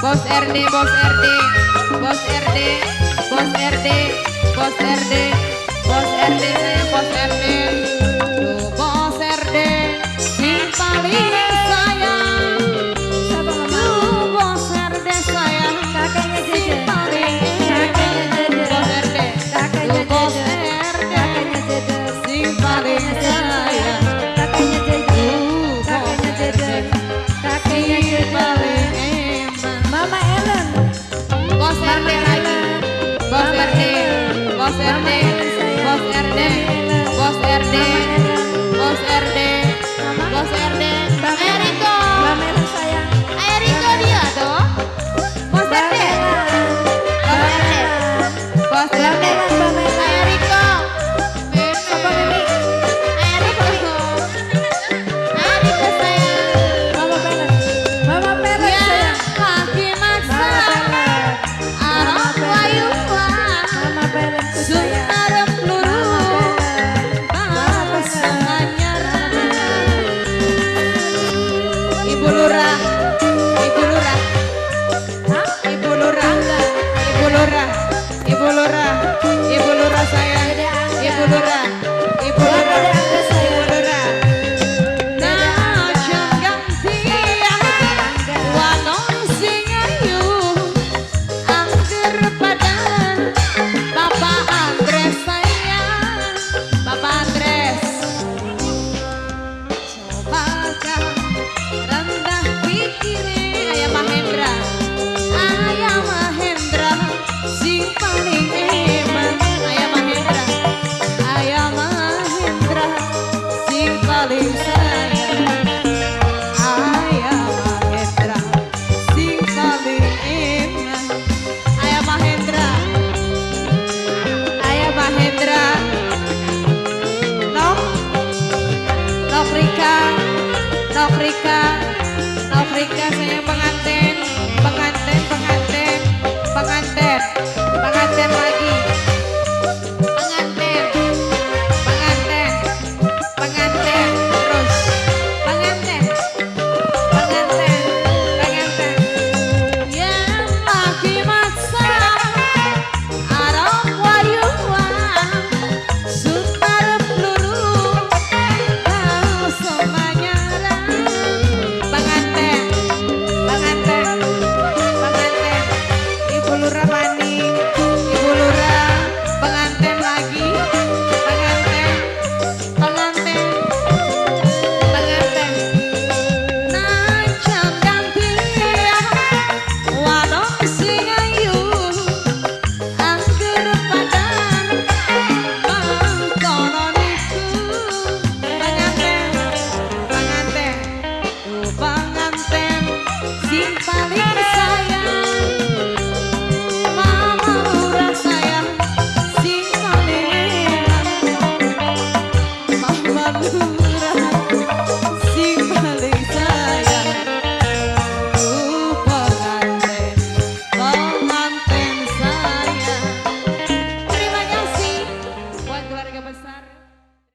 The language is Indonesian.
Bos RD, Bos RD, Bos RD, Bos RD, Bos RD, Bos RD, saya Bos RD. Tuh Bos RD, si paling sayang. Tuh Bos RD sayang, kakaknya si paling Bos RD, tuh Bos RD, kakaknya si paling sayang. Kakaknya Jeder, kakaknya Jeder. Mama Ellen, Bos RD lagi, Bos RD, Bos RD, Bos RD, Bos RD, Bos RD, Bos RD, Eriko, Mama Ellen sayang. Eriko dia tuh, Bos RD, Bos RD, Bos RD, Eriko, Papa Mimi, Eriko, Eriko sayang, Mama Pelen ya sayang. kaki maksa, arah Mama wayuan, Mama Pelen ku sayang. sunarep luru, Mama anyar. Ibu Lurah, Ibu Lurah, Ibu Lurah, Ibu Lurah, Ibu Lurah, Ibu Lurah sayang, Ibu Lurah, Ibu Lurah, Ibu Lurah. Nah, jangan tiang, wanon sing ayu, angger pada Bapak Andres sayang, Bapak Andres. Cobakah rendah pikirin Ayah Mahendra, Ayah Mahendra si paling eman. Ayah Mahendra, Ayah Mahendra si paling sayang. Ayah Mahendra si paling eman. Ayah Mahendra, Ayah Mahendra, Nokrika, Nokrika, Nokrika saya pengantin, pengantin, pengantin, pengantin, pengantin lagi.